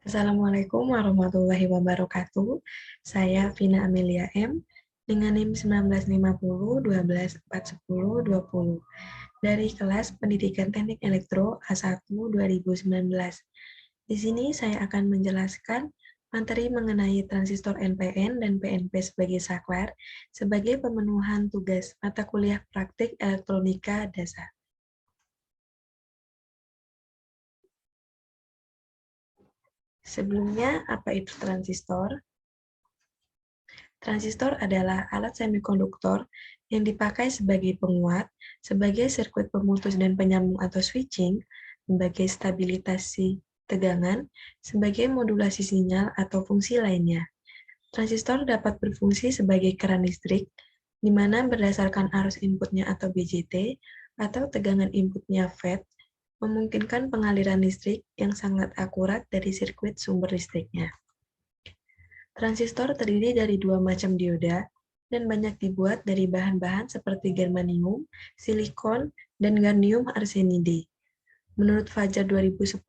Assalamualaikum warahmatullahi wabarakatuh. Saya Vina Amelia M. dengan NIM 1950 12 4 10 20 dari kelas Pendidikan Teknik Elektro A1 2019. Di sini saya akan menjelaskan materi mengenai transistor NPN dan PNP sebagai saklar sebagai pemenuhan tugas mata kuliah praktik elektronika dasar. Sebelumnya, apa itu transistor? Transistor adalah alat semikonduktor yang dipakai sebagai penguat, sebagai sirkuit pemutus dan penyambung atau switching, sebagai stabilisasi tegangan, sebagai modulasi sinyal atau fungsi lainnya. Transistor dapat berfungsi sebagai keran listrik, di mana berdasarkan arus inputnya atau BJT, atau tegangan inputnya FET, memungkinkan pengaliran listrik yang sangat akurat dari sirkuit sumber listriknya. Transistor terdiri dari dua macam dioda dan banyak dibuat dari bahan-bahan seperti germanium, silikon, dan gallium arsenide. Menurut Fajar 2010,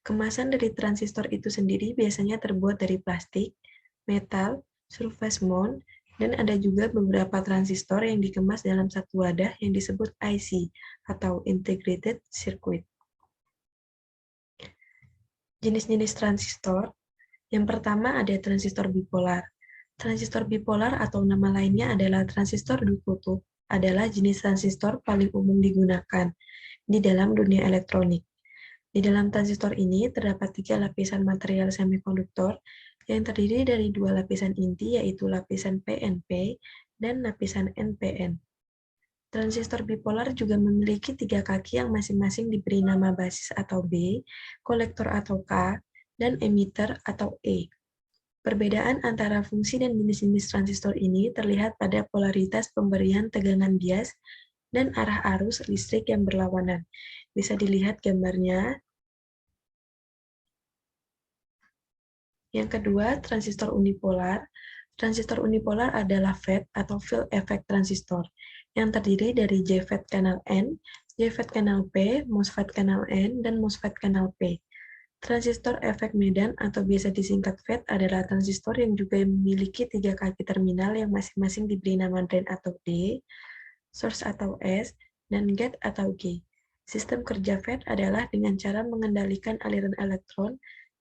kemasan dari transistor itu sendiri biasanya terbuat dari plastik, metal, surface mount, dan ada juga beberapa transistor yang dikemas dalam satu wadah yang disebut IC atau Integrated Circuit. Jenis-jenis transistor. Yang pertama ada transistor bipolar. Transistor bipolar atau nama lainnya adalah transistor dikutub, adalah jenis transistor paling umum digunakan di dalam dunia elektronik. Di dalam transistor ini terdapat 3 lapisan material semikonduktor yang terdiri dari 2 lapisan inti, yaitu lapisan PNP dan lapisan NPN. Transistor bipolar juga memiliki 3 kaki yang masing-masing diberi nama basis atau B, kolektor atau K, dan emitter atau E. Perbedaan antara fungsi dan jenis-jenis transistor ini terlihat pada polaritas pemberian tegangan bias dan arah arus listrik yang berlawanan. Bisa dilihat gambarnya. Yang kedua, transistor unipolar. Transistor unipolar adalah FET atau field effect transistor yang terdiri dari JFET kanal N, JFET kanal P, MOSFET kanal N, dan MOSFET kanal P. Transistor efek medan atau biasa disingkat FET adalah transistor yang juga memiliki 3 kaki terminal yang masing-masing diberi nama drain atau D, source atau S, dan gate atau G. Sistem kerja FET adalah dengan cara mengendalikan aliran elektron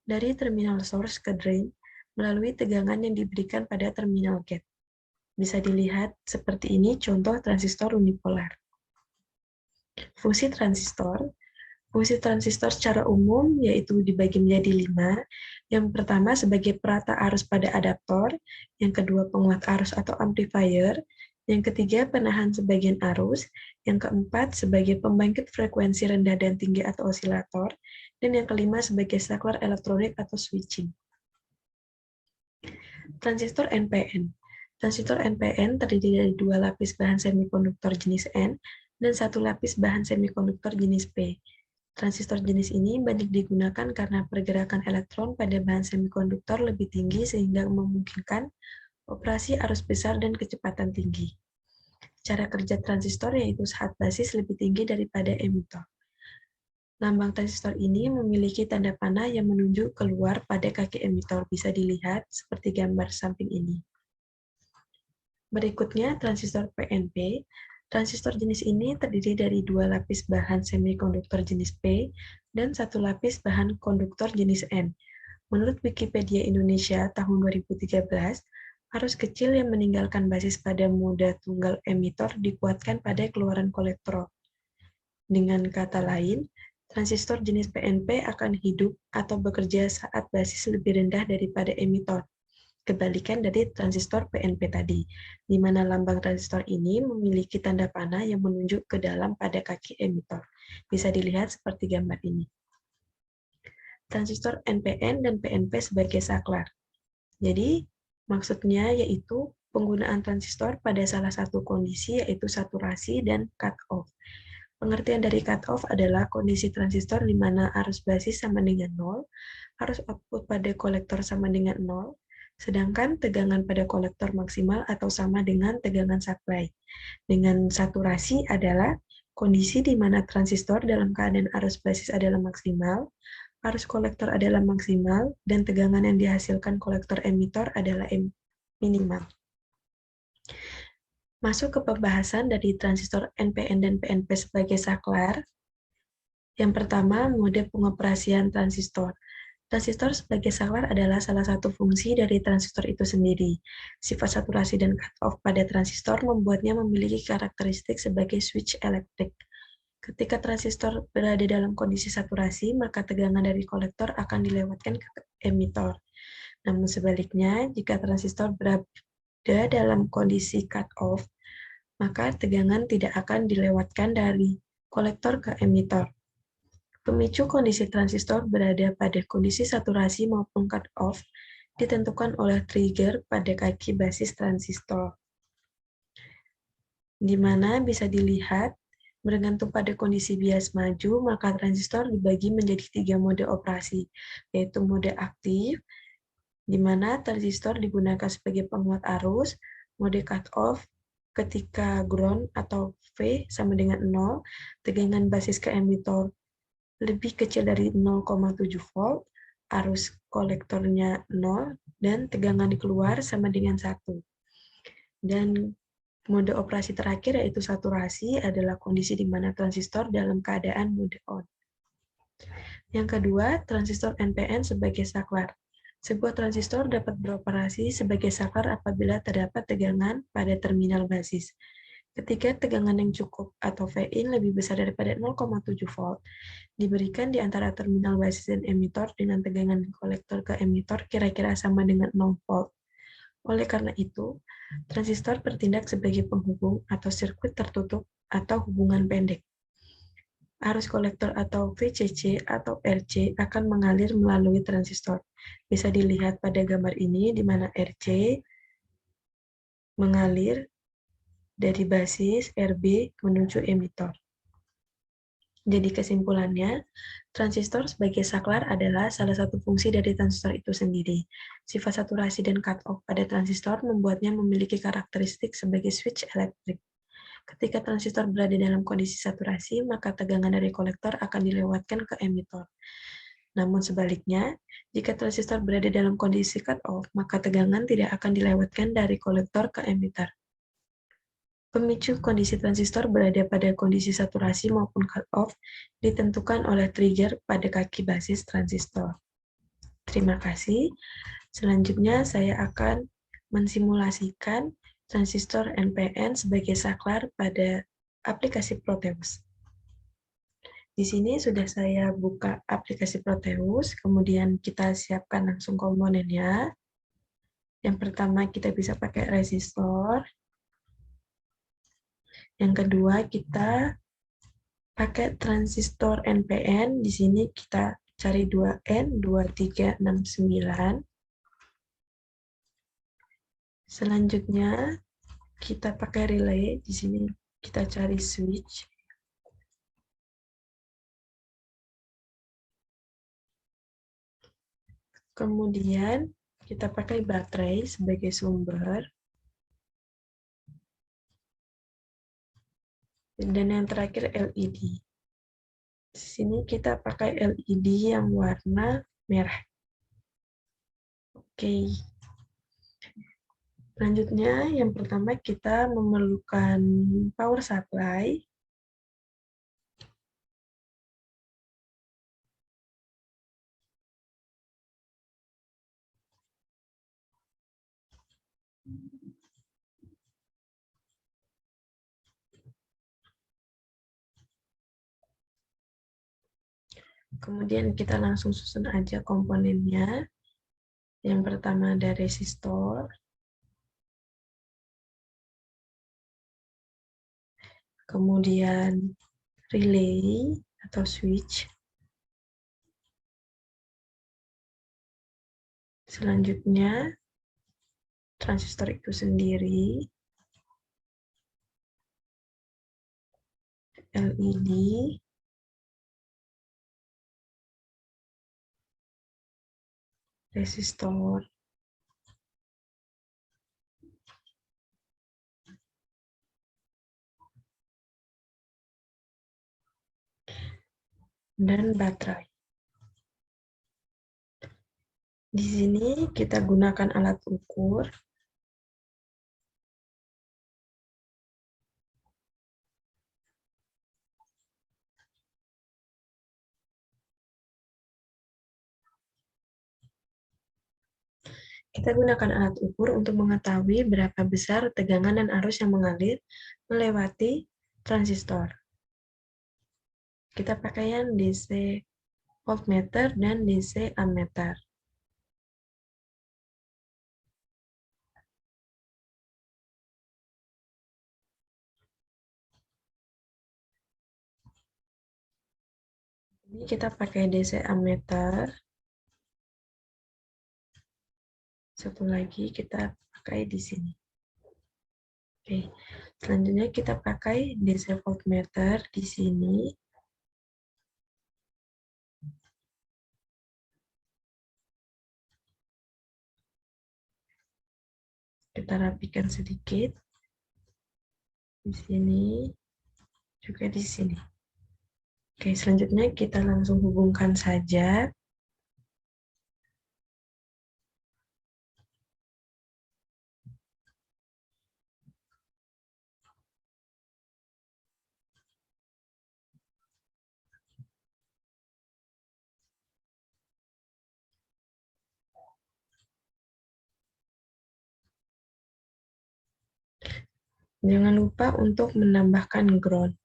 dari terminal source ke drain melalui tegangan yang diberikan pada terminal gate. Bisa dilihat seperti ini contoh transistor unipolar. Fungsi transistor. Fungsi transistor secara umum yaitu dibagi menjadi 5. Yang pertama sebagai perata arus pada adaptor, yang kedua penguat arus atau amplifier, yang ketiga penahan sebagian arus, yang keempat sebagai pembangkit frekuensi rendah dan tinggi atau osilator, dan yang kelima sebagai saklar elektronik atau switching. Transistor NPN. Transistor NPN terdiri dari 2 lapis bahan semikonduktor jenis N dan 1 lapis bahan semikonduktor jenis P. Transistor jenis ini banyak digunakan karena pergerakan elektron pada bahan semikonduktor lebih tinggi sehingga memungkinkan operasi arus besar dan kecepatan tinggi. Cara kerja transistor yaitu saat basis lebih tinggi daripada emitor. Lambang transistor ini memiliki tanda panah yang menunjuk keluar pada kaki emitor, bisa dilihat seperti gambar samping ini. Berikutnya transistor PNP. Transistor jenis ini terdiri dari 2 lapis bahan semikonduktor jenis P dan 1 lapis bahan konduktor jenis N. Menurut Wikipedia Indonesia tahun 2013, arus kecil yang meninggalkan basis pada moda tunggal emitor dikuatkan pada keluaran kolektor. Dengan kata lain, transistor jenis PNP akan hidup atau bekerja saat basis lebih rendah daripada emitor. Kebalikan dari transistor PNP tadi, di mana lambang transistor ini memiliki tanda panah yang menunjuk ke dalam pada kaki emitor. Bisa dilihat seperti gambar ini. Transistor NPN dan PNP sebagai saklar. Jadi, maksudnya yaitu penggunaan transistor pada salah satu kondisi yaitu saturasi dan cut-off. Pengertian dari cut-off adalah kondisi transistor di mana arus basis sama dengan 0, arus output pada kolektor sama dengan 0, sedangkan tegangan pada kolektor maksimal atau sama dengan tegangan supply. Dengan saturasi adalah kondisi di mana transistor dalam keadaan arus basis adalah maksimal, arus kolektor adalah maksimal, dan tegangan yang dihasilkan kolektor emitor adalah minimal. Masuk ke pembahasan dari transistor NPN dan PNP sebagai saklar. Yang pertama, mode pengoperasian transistor. Transistor sebagai saklar adalah salah satu fungsi dari transistor itu sendiri. Sifat saturasi dan cut-off pada transistor membuatnya memiliki karakteristik sebagai switch elektrik. Ketika transistor berada dalam kondisi saturasi, maka tegangan dari kolektor akan dilewatkan ke emitor. Namun sebaliknya, jika transistor berada dalam kondisi cut-off, maka tegangan tidak akan dilewatkan dari kolektor ke emitor. Pemicu kondisi transistor berada pada kondisi saturasi maupun cut-off ditentukan oleh trigger pada kaki basis transistor, di mana bisa dilihat bergantung pada kondisi bias maju, maka transistor dibagi menjadi 3 mode operasi, yaitu mode aktif, di mana transistor digunakan sebagai penguat arus, mode cut-off, ketika ground atau V sama dengan 0, tegangan basis ke emitor lebih kecil dari 0,7 volt, arus kolektornya 0, dan tegangan keluar sama dengan 1. Dan mode operasi terakhir yaitu saturasi adalah kondisi di mana transistor dalam keadaan mode on. Yang kedua, transistor NPN sebagai saklar. Sebuah transistor dapat beroperasi sebagai saklar apabila terdapat tegangan pada terminal basis. Ketika tegangan yang cukup atau Vin lebih besar daripada 0,7 volt, diberikan di antara terminal basis dan emitor dengan tegangan kolektor ke emitor kira-kira sama dengan 0 volt. Oleh karena itu, transistor bertindak sebagai penghubung atau sirkuit tertutup atau hubungan pendek. Arus kolektor atau VCC atau RC akan mengalir melalui transistor. Bisa dilihat pada gambar ini, di mana RC mengalir dari basis RB menuju emitor. Jadi kesimpulannya, transistor sebagai saklar adalah salah satu fungsi dari transistor itu sendiri. Sifat saturasi dan cut-off pada transistor membuatnya memiliki karakteristik sebagai switch elektrik. Ketika transistor berada dalam kondisi saturasi, maka tegangan dari kolektor akan dilewatkan ke emitor. Namun sebaliknya, jika transistor berada dalam kondisi cut-off, maka tegangan tidak akan dilewatkan dari kolektor ke emitor. Pemicu kondisi transistor berada pada kondisi saturasi maupun cut-off ditentukan oleh trigger pada kaki basis transistor. Terima kasih. Selanjutnya saya akan mensimulasikan transistor NPN sebagai saklar pada aplikasi Proteus. Di sini sudah saya buka aplikasi Proteus, kemudian kita siapkan langsung komponennya. Yang pertama kita bisa pakai resistor. Yang kedua, kita pakai transistor NPN. Di sini kita cari 2N, 2369. Selanjutnya, kita pakai relay. Di sini kita cari switch. Kemudian, kita pakai baterai sebagai sumber. Dan yang terakhir LED. Di sini kita pakai LED yang warna merah. Oke. Selanjutnya, yang pertama kita memerlukan power supply. Kemudian kita langsung susun aja komponennya. Yang pertama ada resistor. Kemudian relay atau switch. Selanjutnya transistor itu sendiri. LED. Resistor. Dan baterai. Di sini kita gunakan alat ukur. Kita gunakan alat ukur untuk mengetahui berapa besar tegangan dan arus yang mengalir melewati transistor. Kita pakai yang DC voltmeter dan DC ammeter. Ini kita pakai DC ammeter. Satu lagi kita pakai di sini. Oke, selanjutnya kita pakai DC voltmeter di sini. Kita rapikan sedikit. Di sini, juga di sini. Oke, selanjutnya kita langsung hubungkan saja. Jangan lupa untuk menambahkan ground.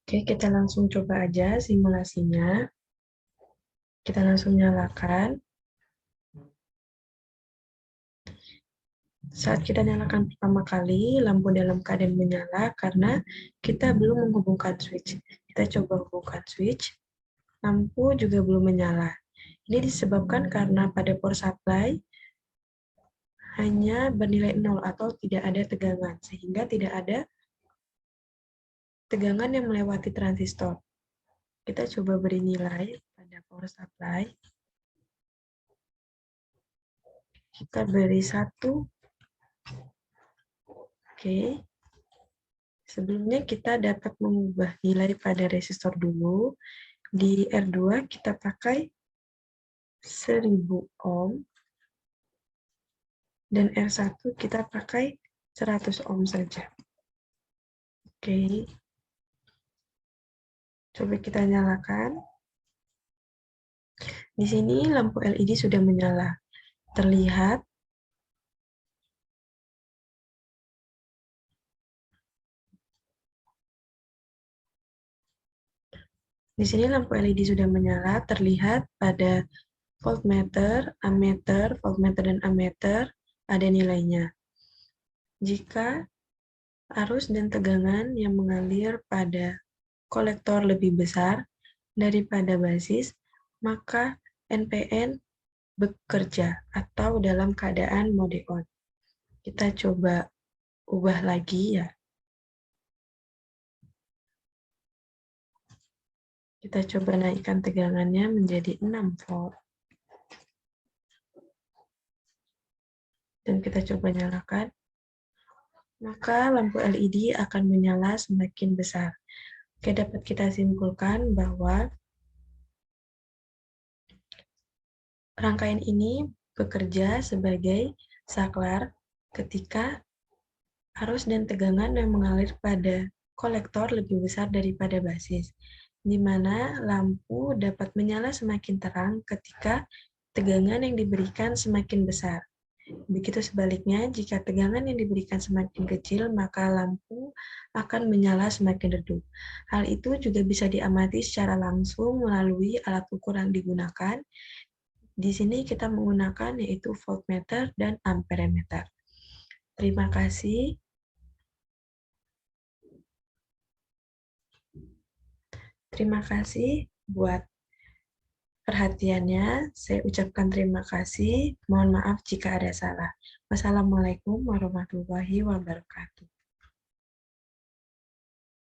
Oke, kita langsung coba aja simulasinya. Kita langsung nyalakan. Saat kita nyalakan pertama kali, lampu dalam keadaan menyala karena kita belum menghubungkan switch. Kita coba hubungkan switch, lampu juga belum menyala. Ini disebabkan karena pada power supply hanya bernilai 0 atau tidak ada tegangan, sehingga tidak ada tegangan yang melewati transistor. Kita coba beri nilai pada power supply. Kita beri 1. Oke. Sebelumnya kita dapat mengubah nilai pada resistor dulu. Di R2 kita pakai 1000 ohm. Dan R1 kita pakai 100 ohm saja. Oke. Coba kita nyalakan. Di sini lampu LED sudah menyala. Terlihat di sini lampu LED sudah menyala, terlihat pada voltmeter, ammeter, voltmeter dan ammeter ada nilainya. Jika arus dan tegangan yang mengalir pada kolektor lebih besar daripada basis, maka NPN bekerja atau dalam keadaan mode on. Kita coba ubah lagi ya. Kita coba naikkan tegangannya menjadi 6 volt. Dan kita coba nyalakan. Maka lampu LED akan menyala semakin besar. Oke, dapat kita simpulkan bahwa rangkaian ini bekerja sebagai saklar ketika arus dan tegangan yang mengalir pada kolektor lebih besar daripada basis, di mana lampu dapat menyala semakin terang ketika tegangan yang diberikan semakin besar. Begitu sebaliknya, jika tegangan yang diberikan semakin kecil, maka lampu akan menyala semakin redup. Hal itu juga bisa diamati secara langsung melalui alat ukur yang digunakan. Di sini kita menggunakan yaitu voltmeter dan amperemeter. Terima kasih. Terima kasih buat perhatiannya. Saya ucapkan terima kasih. Mohon maaf jika ada salah. Wassalamualaikum warahmatullahi wabarakatuh.